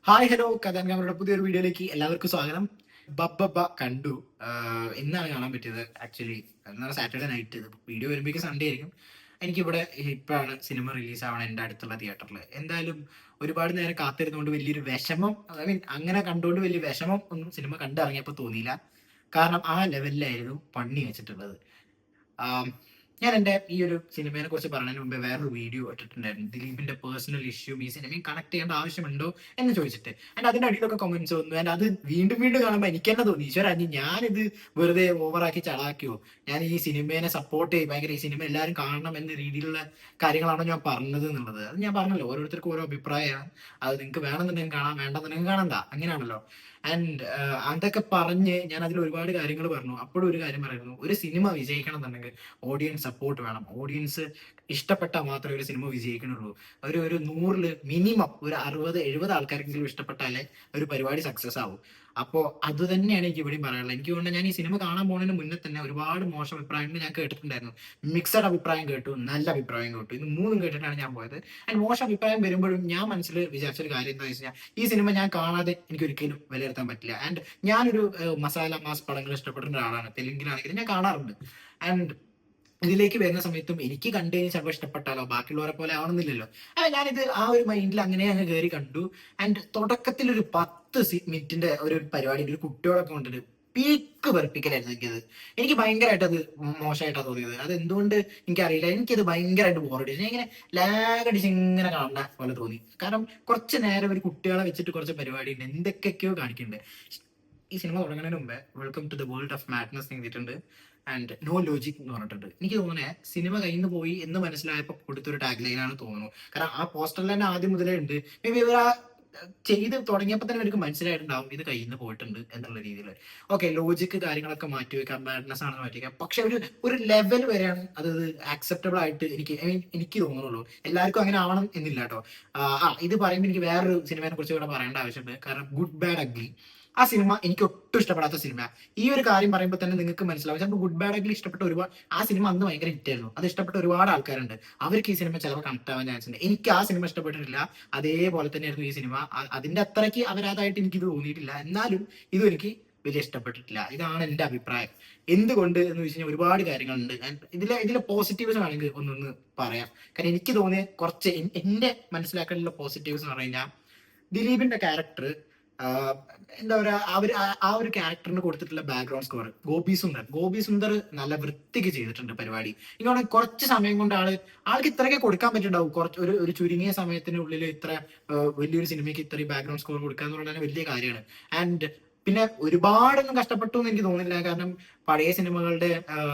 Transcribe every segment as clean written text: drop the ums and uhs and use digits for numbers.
Hi hello കഥാൻകാമരുടെ പുതിയൊരു വീഡിയോയിലേക്ക് എല്ലാവർക്കും സ്വാഗതം. ബബ്ബ കണ്ടു. ഇന്നാണ് കാണാൻ പറ്റിയത്. ആക്ച്വലി എന്നാണ് സാറ്റർഡേ നൈറ്റ്. വീഡിയോ വരുമ്പോഴേക്കും സൺഡേ ആയിരിക്കും. എനിക്കിവിടെ ഇപ്പോഴാണ് സിനിമ റിലീസ് ആവണം എൻ്റെ അടുത്തുള്ള തിയേറ്ററിൽ. എന്തായാലും ഒരുപാട് നേരം കാത്തിരുന്നുകൊണ്ട് വലിയൊരു വിഷമം, ഐ മീൻ അങ്ങനെ കണ്ടുകൊണ്ട് വലിയ വിഷമം ഒന്നും സിനിമ കണ്ടിറങ്ങിയപ്പോൾ തോന്നിയില്ല. കാരണം ആ ലെവലിലായിരുന്നു പണി വെച്ചിട്ടുള്ളത്. ആം, ഞാൻ എൻ്റെ ഈ ഒരു സിനിമയെ കുറിച്ച് പറയുന്നതിന് മുമ്പേ വേറൊരു വീഡിയോ ഇട്ടിട്ടുണ്ടായിരുന്നു. ദിലീപിന്റെ പേഴ്സണൽ ഇഷ്യൂ ഈ സിനിമയും കണക്ട് ചെയ്യേണ്ട ആവശ്യമുണ്ടോ എന്ന് ചോദിച്ചിട്ട്. ആൻഡ് അതിന്റെ അടിയിലൊക്കെ കമന്റ്സ് വന്നു. ആൻഡ് അത് വീണ്ടും വീണ്ടും കാണുമ്പോൾ എനിക്ക് തന്നെ തോന്നി, ഈശ്വര ഞാനിത് വെറുതെ ഓവറാക്കി ചളാക്കിയോ, ഞാൻ ഈ സിനിമയെ സപ്പോർട്ട് ചെയ്യും, ഭയങ്കര ഈ സിനിമ എല്ലാവരും കാണണം എന്ന രീതിയിലുള്ള കാര്യങ്ങളാണോ ഞാൻ പറഞ്ഞത് എന്നുള്ളത്. അത് ഞാൻ പറഞ്ഞല്ലോ, ഓരോരുത്തർക്കും ഓരോ അഭിപ്രായമാണ്. അത് നിങ്ങൾക്ക് വേണമെന്നുണ്ടെങ്കിൽ കാണാം, വേണ്ടെന്നുണ്ടെങ്കിൽ കാണണ്ട, അങ്ങനെയാണല്ലോ. ആൻഡ് അതൊക്കെ പറഞ്ഞ് ഞാൻ അതിൽ ഒരുപാട് കാര്യങ്ങൾ പറഞ്ഞു. അപ്പോഴും ഒരു കാര്യം പറയുന്നു, ഒരു സിനിമ വിജയിക്കണം എന്നുണ്ടെങ്കിൽ ഓഡിയൻസ് സപ്പോർട്ട് വേണം. ഓഡിയൻസ് ഇഷ്ടപ്പെട്ടാൽ മാത്രമേ ഒരു സിനിമ വിജയിക്കണുള്ളൂ. ഒരു 100-ല് മിനിമം ഒരു 60-70 ആൾക്കാർക്കെങ്കിലും ഇഷ്ടപ്പെട്ടാലേ ഒരു പരിപാടി സക്സസ് ആവും. അപ്പോൾ അത് തന്നെയാണ് എനിക്ക് ഇവിടെയും പറയാനുള്ളത്. എനിക്ക് തോന്നുന്നത് ഞാൻ ഈ സിനിമ കാണാൻ പോകുന്നതിന് മുന്നേ തന്നെ ഒരുപാട് മോശം അഭിപ്രായങ്ങൾ ഞാൻ കേട്ടിട്ടുണ്ടായിരുന്നു. മിക്സഡ് അഭിപ്രായം കേട്ടു, നല്ല അഭിപ്രായം കേട്ടു. ഇത് മൂന്നും കേട്ടിട്ടാണ് ഞാൻ പോയത്. ആൻഡ് മോശം അഭിപ്രായം വരുമ്പോഴും ഞാൻ മനസ്സിൽ വിചാരിച്ചൊരു കാര്യം എന്താണെന്ന് വെച്ച് കഴിഞ്ഞാൽ, ഈ സിനിമ ഞാൻ കാണാതെ എനിക്ക് ഒരിക്കലും വിലയിരുത്താൻ പറ്റില്ല. ആൻഡ് ഞാനൊരു മസാല മാസ് പടങ്ങൾ ഇഷ്ടപ്പെടുന്ന ഒരാളാണ്. തെലുങ്കിലാണെങ്കിലും ഞാൻ കാണാറുണ്ട്. ആൻഡ് ഇതിലേക്ക് വരുന്ന സമയത്തും എനിക്ക് കണ്ടു കഴിഞ്ഞാൽ ചിലപ്പോൾ ഇഷ്ടപ്പെട്ടാലോ, ബാക്കിയുള്ളവരെ പോലെ ആവണമെന്നില്ലല്ലോ. ഞാനിത് ആ ഒരു മൈൻഡിൽ അങ്ങനെ അങ്ങ് കയറി കണ്ടു. ആൻഡ് തുടക്കത്തിൽ ഒരു 10 മിനിറ്റിന്റെ ഒരു പരിപാടി ഒരു കുട്ടികളൊക്കെ കൊണ്ടിട്ട് പീക്ക് വെറുപ്പിക്കലായിരുന്നു എനിക്കത്. എനിക്ക് ഭയങ്കരമായിട്ട് അത് മോശമായിട്ടാണ് തോന്നിയത്. അത് എന്തുകൊണ്ട് എനിക്കറിയില്ല. എനിക്കത് ഭയങ്കരമായിട്ട് ബോറടിച്ചു. ഞാൻ ഇങ്ങനെ ലാഗടിച്ച് ഇങ്ങനെ കാണേണ്ട പോലെ തോന്നി. കാരണം കുറച്ച് നേരം ഒരു കുട്ടികളെ വെച്ചിട്ട് കുറച്ച് പരിപാടി ഉണ്ട്, എന്തൊക്കെയൊക്കെയോ കാണിക്കുന്നുണ്ട്. ഈ സിനിമ തുടങ്ങുന്നതിന് മുമ്പേ welcome to the world of madness എഴുതിയിട്ടുണ്ട്. ആൻഡ് നോ ലോജിക് എന്ന് പറഞ്ഞിട്ടുണ്ട്. എനിക്ക് തോന്നുന്നത് സിനിമ കയ്യിൽ പോയി എന്ന് മനസ്സിലായപ്പോൾ കൊടുത്തൊരു ടാഗ് ലൈനാണ് തോന്നുന്നു. കാരണം ആ പോസ്റ്ററിൽ തന്നെ ആദ്യം മുതലേ ഉണ്ട്. മേ ബി ഇവർ ആ ചെയ്ത് തുടങ്ങിയപ്പോൾ തന്നെ അവർക്ക് മനസ്സിലായിട്ടുണ്ടാവും ഇത് കയ്യിൽ നിന്ന് പോയിട്ടുണ്ട് എന്നുള്ള രീതിയിൽ. ഓക്കെ, ലോജിക്ക് കാര്യങ്ങളൊക്കെ മാറ്റി വെക്കാം, മാഡ്നസ് ആണെന്ന് മാറ്റി വെക്കാം. പക്ഷെ ഒരു ലെവൽ വരെയാണ് അത് ആക്സെപ്റ്റബിൾ ആയിട്ട് എനിക്ക് തോന്നുന്നുള്ളൂ. എല്ലാവർക്കും അങ്ങനെ ആവണം എന്നില്ല കേട്ടോ. ഇത് പറയുമ്പോൾ എനിക്ക് വേറൊരു സിനിമയെ കുറിച്ച് ഇവിടെ പറയേണ്ട ആവശ്യമുണ്ട്. കാരണം ഗുഡ് ബാഡ് അഗ്ലി, ആ സിനിമ എനിക്ക് ഒട്ടും ഇഷ്ടപ്പെടാത്ത സിനിമ. ഈ ഒരു കാര്യം പറയുമ്പോൾ തന്നെ നിങ്ങൾക്ക് മനസ്സിലാവും. ചിലപ്പോൾ ഗുഡ് ബാഡ് അഗ്ലി ഇഷ്ടപ്പെട്ട ഒരുപാട്, ആ സിനിമ അന്ന് ഭയങ്കര ഹിറ്റായിരുന്നു, അത് ഇഷ്ടപ്പെട്ട ഒരുപാട് ആൾക്കാരുണ്ട്. അവർക്ക് ഈ സിനിമ ചിലപ്പോൾ കണക്ട് ആവാൻ ചാൻസ് ഉണ്ട്. എനിക്ക് ആ സിനിമ ഇഷ്ടപ്പെട്ടിട്ടില്ല. അതേപോലെ തന്നെയായിരുന്നു ഈ സിനിമ. അതിന്റെ അത്രയ്ക്ക് അവരാതായിട്ട് എനിക്കിത് തോന്നിയിട്ടില്ല. എന്നാലും ഇതും എനിക്ക് വലിയ ഇഷ്ടപ്പെട്ടിട്ടില്ല. ഇതാണ് എന്റെ അഭിപ്രായം. എന്തുകൊണ്ട് എന്ന് വെച്ച് കഴിഞ്ഞാൽ ഒരുപാട് കാര്യങ്ങളുണ്ട്. ഇതിലെ പോസിറ്റീവ്സ് വേണമെങ്കിൽ ഒന്നൊന്ന് പറയാം. കാരണം എനിക്ക് തോന്നിയ കുറച്ച് എന്റെ മനസ്സിലാക്കാനുള്ള പോസിറ്റീവ്സ് എന്ന് പറഞ്ഞു കഴിഞ്ഞാൽ, ദിലീപിന്റെ ക്യാരക്ടർ, എന്താ പറയാ, ആ ഒരു ക്യാരക്ടറിന് കൊടുത്തിട്ടുള്ള ബാക്ക്ഗ്രൗണ്ട് സ്കോർ, ഗോപി സുന്ദർ നല്ല വൃത്തിക്ക് ചെയ്തിട്ടുണ്ട് പരിപാടി. ഇങ്ങനെ കുറച്ച് സമയം കൊണ്ട് ആൾക്ക് ഇത്രയൊക്കെ കൊടുക്കാൻ പറ്റുണ്ടാവും. കുറച്ച് ഒരു ചുരുങ്ങിയ സമയത്തിനുള്ളിൽ ഇത്ര വലിയൊരു സിനിമയ്ക്ക് ഇത്രയും ബാക്ക്ഗ്രൗണ്ട് സ്കോർ കൊടുക്കുക എന്ന് പറഞ്ഞാൽ വലിയ കാര്യമാണ്. ആൻഡ് പിന്നെ ഒരുപാടൊന്നും കഷ്ടപ്പെട്ടു എന്ന് എനിക്ക് തോന്നുന്നില്ല. കാരണം പഴയ സിനിമകളുടെ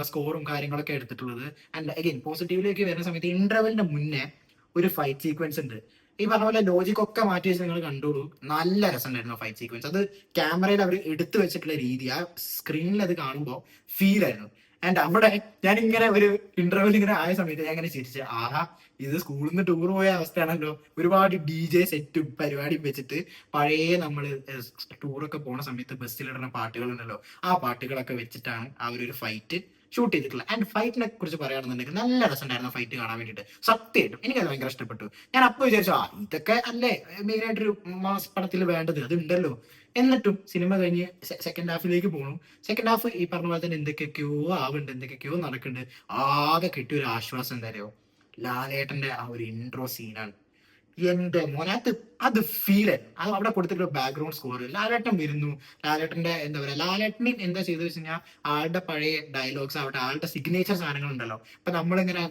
സ്കോറും കാര്യങ്ങളൊക്കെ എടുത്തിട്ടുള്ളത്. ആൻഡ് അഗൈൻ പോസിറ്റീവിലേക്ക് വരുന്ന സമയത്ത് ഇന്റർവെലിന്റെ മുന്നേ ഒരു ഫൈറ്റ് സീക്വൻസ് ഉണ്ട്. ഈ പറഞ്ഞ പോലെ ലോജിക് ഒക്കെ മാറ്റി വെച്ച് നിങ്ങൾ കണ്ടോളൂ. നല്ല രസമുണ്ടായിരുന്നു ഫൈറ്റ് സീക്വൻസ്. അത് ക്യാമറയിൽ അവർ എടുത്തു വെച്ചിട്ടുള്ള രീതി, ആ സ്ക്രീനിൽ അത് കാണുമ്പോൾ ഫീൽ ആയിരുന്നു. ആൻഡ് അവിടെ ഞാൻ ഇങ്ങനെ ഒരു ഇന്റർവെൽ ഇങ്ങനെ ആയ സമയത്ത് ഞാൻ ഇങ്ങനെ ചിരിച്ച്, ആഹാ, ഇത് സ്കൂളിൽ നിന്ന് ടൂർ പോയ അവസ്ഥയാണല്ലോ. ഒരുപാട് DJ സെറ്റും പരിപാടിയും വെച്ചിട്ട് പഴയ നമ്മള് ടൂറൊക്കെ പോണ സമയത്ത് ബസ്സിലിടുന്ന പാട്ടുകളുണ്ടല്ലോ, ആ പാട്ടുകളൊക്കെ വെച്ചിട്ടാണ് ആ ഒരു ഫൈറ്റ് ഷൂട്ട് ചെയ്തിട്ടുള്ളത്. ആൻഡ് ഫൈറ്റിനെ കുറിച്ച് പറയുകയാണെന്നുണ്ടെങ്കിൽ നല്ല രസമുണ്ടായിരുന്നു ഫൈറ്റ് കാണാൻ വേണ്ടിയിട്ട്. സത്യമായിട്ടും എനിക്കത് ഭയങ്കര ഇഷ്ടപ്പെട്ടു. ഞാൻ അപ്പോൾ വിചാരിച്ചു, ഇതൊക്കെ അല്ലേ മെയിൻ ആയിട്ടൊരു മാസ് പടത്തിൽ വേണ്ടത്, അത് ഉണ്ടല്ലോ. എന്നിട്ടും സിനിമ കഴിഞ്ഞ് സെക്കൻഡ് ഹാഫിലേക്ക് പോകണം. സെക്കൻഡ് ഹാഫ് ഈ പറഞ്ഞ പോലെ തന്നെ എന്തൊക്കെയൊക്കെയോ ആവുന്നുണ്ട്, എന്തൊക്കെയൊക്കെയോ നടക്കുന്നുണ്ട്. ആകെ കിട്ടിയ ഒരു ആശ്വാസം എന്താ അറിയോ, ലാലേട്ടന്റെ ആ ഒരു ഇൻട്രോ സീനാണ്. എന്റെ മോനെ, അത് ഫീൽ അത് അവിടെ കൊടുത്തിട്ടുള്ള ബാക്ക്ഗ്രൗണ്ട് സ്കോർ. ലാലേട്ടൻ വരുന്നു, ലാലേട്ടന്റെ എന്താ പറയാ, ലാലേട്ടൻ എന്താ ചെയ്തു വെച്ച് കഴിഞ്ഞാൽ, ആളുടെ പഴയ ഡയലോഗ്സ് ആവട്ടെ, ആളുടെ സിഗ്നേച്ചർ സാധനങ്ങൾ ഉണ്ടല്ലോ. ഇപ്പൊ നമ്മളിങ്ങനെ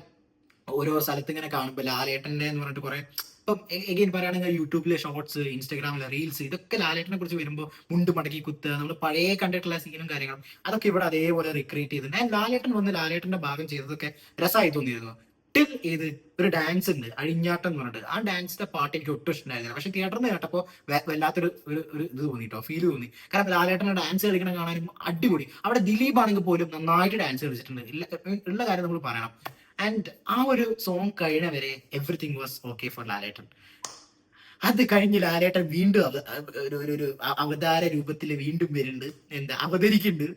ഓരോ സ്ഥലത്ത് ഇങ്ങനെ കാണുമ്പോൾ ലാലേട്ടന്റെ എന്ന് പറഞ്ഞിട്ട് കുറെ, ഇപ്പം എഗെയിൻ പറയുകയാണെങ്കിൽ യൂട്യൂബിലെ ഷോർട്സ്, ഇൻസ്റ്റാഗ്രാമിലെ റീൽസ്, ഇതൊക്കെ ലാലേട്ടനെ കുറിച്ച് വരുമ്പോൾ മുണ്ട് മടക്കി കുത്തുക, നമ്മൾ പഴയ കണ്ടിട്ടുള്ള സീനും കാര്യങ്ങളും അതൊക്കെ ഇവിടെ അതേപോലെ റിക്രിയേറ്റ് ചെയ്തിട്ടുണ്ട്. ഞാൻ ലാലേട്ടൻ വന്ന് ലാലേട്ടന്റെ ഭാഗം ചെയ്തതൊക്കെ രസമായി തോന്നിയിരുന്നു. ടിൽ ഏത് ഒരു ഡാൻസ് ഉണ്ട്, അഴിഞ്ഞാട്ടം എന്ന് പറഞ്ഞിട്ട്, ആ ഡാൻസിന്റെ പാട്ട് എനിക്ക് ഒട്ടും ഇഷ്ടമായിരുന്നില്ല. പക്ഷെ തിയേറ്ററിൽ നിന്ന് കേട്ടപ്പോൾ വല്ലാത്തൊരു ഇത് തോന്നിട്ടോ, ഫീൽ തോന്നി. കാരണം ലാലേട്ടനെ ഡാൻസ് കളിക്കണം കാണാനും അടിപൊളി. അവിടെ ദിലീപ് ആണെങ്കിൽ പോലും നന്നായിട്ട് ഡാൻസ് കളിച്ചിട്ടുണ്ട്. ഉള്ള കാര്യം നമ്മൾ പറയണം. ആൻഡ് ആ ഒരു സോങ് കഴിഞ്ഞവരെ everything was okay for Lalettan. അത് കഴിഞ്ഞ് ലാലേട്ടൻ വീണ്ടും ഒരു അവതാര രൂപത്തിൽ വീണ്ടും വരുന്നുണ്ട്, എന്താ അവതരിക്കുന്നുണ്ട്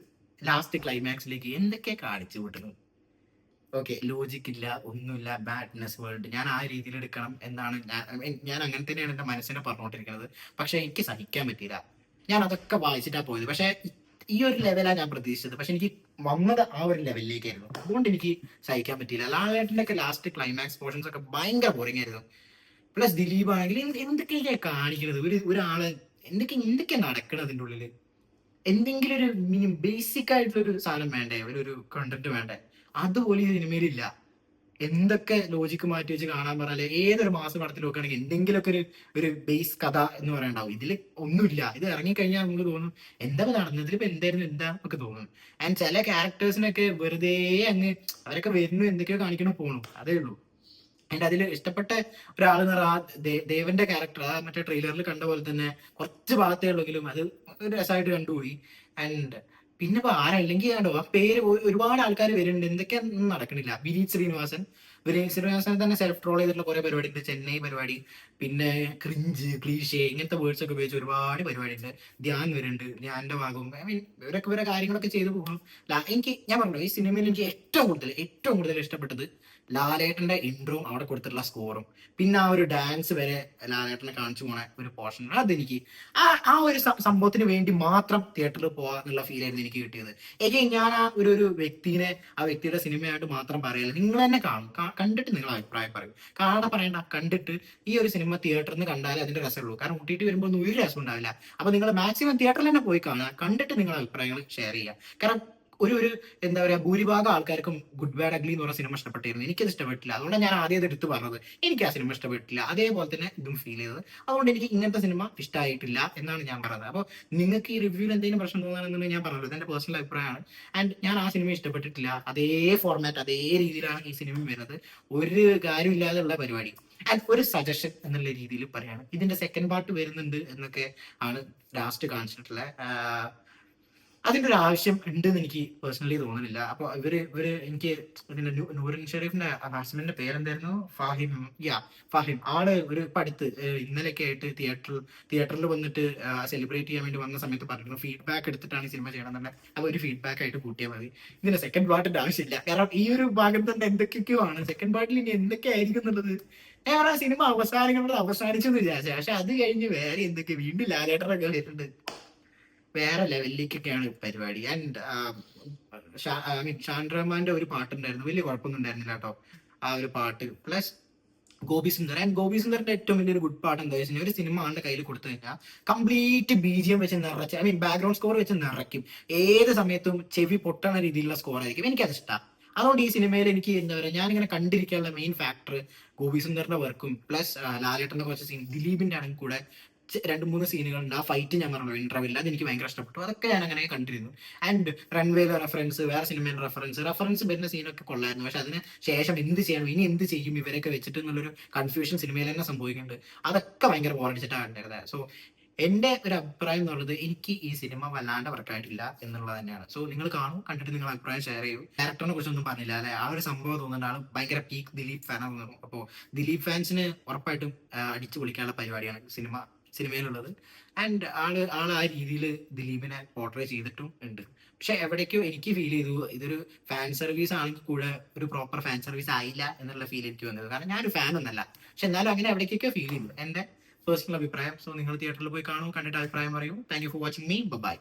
ലാസ്റ്റ് ക്ലൈമാക്സിലേക്ക്. എന്തൊക്കെ കാണിച്ചു വിട്ടുന്നു. ഓക്കെ, ലോജിക് ഇല്ല, ഒന്നുമില്ല, ബാഡ്നെസ് വേൾഡ്, ഞാൻ ആ രീതിയിൽ എടുക്കണം എന്നാണ് ഞാൻ അങ്ങനെ തന്നെയാണ് എൻ്റെ മനസ്സിനെ പറഞ്ഞുകൊണ്ടിരിക്കുന്നത്. പക്ഷെ എനിക്ക് സഹിക്കാൻ പറ്റിയില്ല. ഞാൻ അതൊക്കെ വായിച്ചിട്ടാ പോയത്. പക്ഷെ ഈ ഒരു ലെവലാണ് ഞാൻ പ്രതീക്ഷിച്ചത്. പക്ഷെ എനിക്ക് വന്നത് ആ ഒരു ലെവലിലേക്കായിരുന്നു. അതുകൊണ്ട് എനിക്ക് സഹിക്കാൻ പറ്റിയില്ല. ലാലേട്ടൻ്റെ ഒക്കെ ലാസ്റ്റ് ക്ലൈമാക്സ് പോർഷൻസ് ഒക്കെ ഭയങ്കര ബോറിംഗ് ആയിരുന്നു. പ്ലസ് ദിലീപ് ആണെങ്കിൽ എന്തൊക്കെയാ കാണിക്കുന്നത്, ഒരാള് എന്തൊക്കെയാ നടക്കണത് അതിൻ്റെ ഉള്ളില്. എന്തെങ്കിലും ഒരു മിനിമം ബേസിക് ആയിട്ടുള്ളൊരു സാധനം വേണ്ടേ, ഒരു കണ്ടന്റ് വേണ്ടേ? അതുപോലെ ഈ സിനിമയിലില്ല. എന്തൊക്കെ ലോജിക്ക് മാറ്റി വെച്ച് കാണാൻ പറഞ്ഞാല് ഏതൊരു മാസ പടത്തിൽ നോക്കുകയാണെങ്കിൽ എന്തെങ്കിലുമൊക്കെ ഒരു ബേസ് കഥ എന്ന് പറയണ്ടാവും. ഇതിൽ ഒന്നുമില്ല. ഇത് ഇറങ്ങിക്കഴിഞ്ഞാൽ നമുക്ക് തോന്നും എന്താ നടന്നത്, ഇതിലിപ്പോ എന്തായിരുന്നു എന്താ ഒക്കെ തോന്നും. ആൻഡ് ചില ക്യാരക്ടേഴ്സിനൊക്കെ വെറുതെ അങ്ങ് അവരൊക്കെ വരുന്നു, എന്തൊക്കെയോ കാണിക്കണം പോണു, അതേ ഉള്ളൂ. എന്റെ അതിൽ ഇഷ്ടപ്പെട്ട ഒരാൾ എന്ന് പറഞ്ഞാൽ ദേവന്റെ ക്യാരക്ടർ, ആ മറ്റേ ട്രെയിലറിൽ കണ്ട പോലെ തന്നെ കുറച്ച് ഭാഗത്തേ ഉള്ളെങ്കിലും അത് ഒരു രസമായിട്ട് കണ്ടുപോയി. ആൻഡ് പിന്നെ ഇപ്പൊ ആരല്ലെങ്കിൽ കണ്ടോ ആ പേര് ഒരുപാട് ആൾക്കാർ വരുന്നുണ്ട്, എന്തൊക്കെയൊന്നും നടക്കണില്ല. വിനീത് ശ്രീനിവാസൻ തന്നെ സെൽഫ് ട്രോൾ ചെയ്തിട്ടുള്ള കുറെ പരിപാടി ഉണ്ട്. ചെന്നൈ പരിപാടി, പിന്നെ ക്രിഞ്ച്, ക്ലീഷേ, ഇങ്ങനത്തെ വേർഡ്സ് ഒക്കെ ഉപയോഗിച്ച് ഒരുപാട് പരിപാടി ഉണ്ട്. ധ്യാൻ വരുന്നുണ്ട്, ധ്യാന്റെ ഭാഗവും ഐ മീൻ ഇവരൊക്കെ ഇവരെ കാര്യങ്ങളൊക്കെ ചെയ്തു പോകും. എനിക്ക് ഞാൻ പറഞ്ഞു, ഈ സിനിമയിൽ എനിക്ക് ഏറ്റവും കൂടുതൽ ഇഷ്ടപ്പെട്ടത് ലാലേട്ടന്റെ ഇൻട്രോയും അവിടെ കൊടുത്തിട്ടുള്ള സ്കോറും, പിന്നെ ആ ഒരു ഡാൻസ് വരെ ലാലേട്ടനെ കാണിച്ചു പോണ ഒരു പോർഷൻ, അതെനിക്ക് ആ ഒരു സംഭവത്തിന് വേണ്ടി മാത്രം തിയേറ്ററിൽ പോവാ എന്നുള്ള ഫീൽ ആയിരുന്നു എനിക്ക് കിട്ടിയത്. എനിക്ക് ഞാൻ ആ വ്യക്തിനെ ആ വ്യക്തിയുടെ സിനിമയായിട്ട് മാത്രം പറയല്ല, നിങ്ങൾ തന്നെ കാണും, കണ്ടിട്ട് നിങ്ങൾ അഭിപ്രായം പറയും. കാണാതെ പറയണ്ട, കണ്ടിട്ട് ഈ ഒരു സിനിമ തിയേറ്ററിൽ നിന്ന് കണ്ടാലേ അതിന്റെ രസമുള്ളൂ. കാരണം OTT വരുമ്പോൾ ഒന്നും ഒരു രസം ഉണ്ടാവില്ല. അപ്പൊ നിങ്ങൾ മാക്സിമം തിയേറ്ററിൽ തന്നെ പോയി കാണുക, കണ്ടിട്ട് നിങ്ങൾ അഭിപ്രായങ്ങൾ ഷെയർ ചെയ്യുക. കാരണം ഒരു എന്താ പറയാ, ഭൂരിഭാഗം ആൾക്കാർക്കും ഗുഡ് ബാഡ് അഗ്ലി എന്ന് പറഞ്ഞ സിനിമ ഇഷ്ടപ്പെട്ടിരുന്നു. എനിക്കത് ഇഷ്ടപ്പെട്ടില്ല. അതുകൊണ്ടാണ് ഞാൻ ആദ്യം അത് എടുത്ത് പറഞ്ഞത്. എനിക്ക് ആ സിനിമ ഇഷ്ടപ്പെട്ടില്ല. അതേപോലെ തന്നെ ഇതും ഫീൽ ചെയ്തത്. അതുകൊണ്ട് എനിക്ക് ഇങ്ങനത്തെ സിനിമ ഇഷ്ടമായിട്ടില്ല എന്നാണ് ഞാൻ പറഞ്ഞത്. അപ്പോൾ നിങ്ങൾക്ക് ഈ റിവ്യൂവിൽ എന്തെങ്കിലും പ്രശ്നം തോന്നുകയാണെന്നുണ്ടെങ്കിൽ ഞാൻ പറഞ്ഞത് എന്റെ പേഴ്സണൽ അഭിപ്രായമാണ്. ആൻഡ് ഞാൻ ആ സിനിമ ഇഷ്ടപ്പെട്ടിട്ടില്ല. അതേ ഫോർമാറ്റ്, അതേ രീതിയിലാണ് ഈ സിനിമ വരുന്നത്. ഒരു കാര്യമില്ലാതെയുള്ള പരിപാടി. ആൻഡ് ഒരു സജഷൻ എന്നുള്ള രീതിയിൽ പറയാണ്, ഇതിന്റെ സെക്കൻഡ് പാർട്ട് വരുന്നുണ്ട് എന്നൊക്കെ ആണ് ലാസ്റ്റ് കാണിച്ചിട്ടുള്ളത്. അതിന്റെ ഒരു ആവശ്യം ഉണ്ടെന്ന് എനിക്ക് പേഴ്സണലി തോന്നുന്നില്ല. അപ്പൊ ഇവര് എനിക്ക് ഇതിന്റെ നൂറിൻ ഷെരീഫിന്റെ ഹസ്ബൻഡിന്റെ പേരെന്തായിരുന്നു, ഫാഹിം ആള് ഒരു പഠിത്ത് ഇന്നലെയൊക്കെ ആയിട്ട് തിയേറ്ററിൽ വന്നിട്ട് സെലിബ്രേറ്റ് ചെയ്യാൻ വേണ്ടി വന്ന സമയത്ത് പറഞ്ഞിരുന്നു ഫീഡ്ബാക്ക് എടുത്തിട്ടാണ് ഈ സിനിമ ചെയ്യണം തന്നെ. അപ്പൊ ഒരു ഫീഡ്ബാക്ക് ആയിട്ട് കൂട്ടിയാൽ മതി. ഇതിന്റെ സെക്കൻഡ് പാർട്ടിന്റെ ആവശ്യമില്ല. കാരണം ഈ ഒരു ഭാഗം തന്നെ എന്തൊക്കെയൊക്കെയോ ആണ്. സെക്കൻഡ് പാർട്ടിൽ ഇനി എന്തൊക്കെയായിരിക്കും എന്നുള്ളത് ഞാൻ പറഞ്ഞ സിനിമ അവസാനിച്ചു എന്ന് വിചാരിച്ചത്. പക്ഷെ അത് കഴിഞ്ഞ് വേറെ എന്തൊക്കെ വീണ്ടും ലാലേട്ടറൊക്കെ വരുന്നുണ്ട്, വേറെ ലെവലിലേക്കൊക്കെയാണ് പരിപാടി. ആൻഡ് ഐ മീൻ ഷാൻ റഹ്മാന്റെ ഒരു പാട്ടുണ്ടായിരുന്നു, വലിയ കുഴപ്പമൊന്നും ഉണ്ടായിരുന്നില്ല കേട്ടോ ആ ഒരു പാട്ട്. പ്ലസ് ഗോപി സുന്ദറിന്റെ ഏറ്റവും വലിയൊരു ഗുഡ് പാർട്ട് എന്താ വെച്ചാൽ, ഒരു സിനിമ ആളുടെ കയ്യിൽ കൊടുത്തു കഴിഞ്ഞാൽ കംപ്ലീറ്റ് BGM വെച്ച് നിറച്ച്, ഐ മീൻ ബാക്ക്ഗ്രൗണ്ട് സ്കോർ വെച്ച് നിറയ്ക്കും. ഏത് സമയത്തും ചെവി പൊട്ടണ രീതിയിലുള്ള സ്കോർ ആയിരിക്കും. എനിക്കത് ഇഷ്ടമാണ്. അതുകൊണ്ട് ഈ സിനിമയിൽ എനിക്ക് എന്താ പറയുക, ഞാനിങ്ങനെ കണ്ടിരിക്കാനുള്ള മെയിൻ ഫാക്ടർ ഗോപി സുന്ദറിന്റെ വർക്കും പ്ലസ് ലാലേട്ടന്റെ കുറച്ച് സീൻ, ദിലീപിന്റെ ആണെങ്കിൽ കൂടെ രണ്ട് മൂന്ന് സീനുകളുണ്ട്. ആ ഫൈറ്റ് ഞാൻ പറഞ്ഞു ഇന്റർവെല്ലിൽ, അത് എനിക്ക് ഭയങ്കര ഇഷ്ടപ്പെട്ടു. അതൊക്കെ ഞാൻ അങ്ങനെ കണ്ടിരുന്നു. ആൻഡ് റൺവേയിലെ റെഫറൻസ്, വേറെ സിനിമയുടെ റെഫറൻസ് വരുന്ന സീനൊക്കെ കൊള്ളായിരുന്നു. പക്ഷെ അതിന് ശേഷം എന്ത് ചെയ്യണം, ഇനി എന്ത് ചെയ്യും ഇവരൊക്കെ വെച്ചിട്ട് എന്നുള്ളൊരു കൺഫ്യൂഷൻ സിനിമയിൽ തന്നെ സംഭവിക്കുന്നുണ്ട്. അതൊക്കെ ഭയങ്കര ബോറടിച്ചിട്ടാണ് കണ്ടിരുന്നത്. സോ എന്റെ ഒരു അഭിപ്രായം എന്നുള്ളത്, എനിക്ക് ഈ സിനിമ വല്ലാണ്ട് വർക്കായിട്ടില്ല എന്നുള്ളത് തന്നെയാണ്. സോ നിങ്ങൾ കാണും, കണ്ടിട്ട് നിങ്ങൾ അഭിപ്രായം ഷെയർ ചെയ്യൂ. ഡയറക്ടറിനെ കുറിച്ചൊന്നും പറഞ്ഞില്ല അല്ലെ, ആ ഒരു സംഭവം തോന്നുന്ന ആൾ ഭയങ്കര പീക്ക് ദിലീപ് ഫാനാന്ന് തോന്നുന്നു. അപ്പോൾ ദിലീപ് ഫാൻസിന് ഉറപ്പായിട്ടും അടിച്ചു പൊളിക്കാനുള്ള പരിപാടിയാണ് സിനിമയിലുള്ളത്. ആൻഡ് ആള് ആ രീതിയിൽ ദിലീപിനെ പോർട്രേ ചെയ്തിട്ടും ഉണ്ട്. പക്ഷെ എവിടേക്കോ എനിക്ക് ഫീൽ ചെയ്തു ഇതൊരു ഫാൻ സർവീസ് ആണെങ്കിൽ കൂടെ ഒരു പ്രോപ്പർ ഫാൻ സർവീസ് ആയില്ല എന്നുള്ള ഫീൽ എനിക്ക് വന്നത്. കാരണം ഞാനൊരു ഫാൻ ഒന്നല്ല, പക്ഷെ എന്നാലും അങ്ങനെ എവിടേക്കൊക്കെ ഫീൽ ചെയ്തു. എന്റെ പേഴ്സണൽ അഭിപ്രായം. സോ നിങ്ങൾ തിയേറ്ററിൽ പോയി കാണൂ, കണ്ടിട്ട് അഭിപ്രായം പറയൂ. Thank you for watching me. By.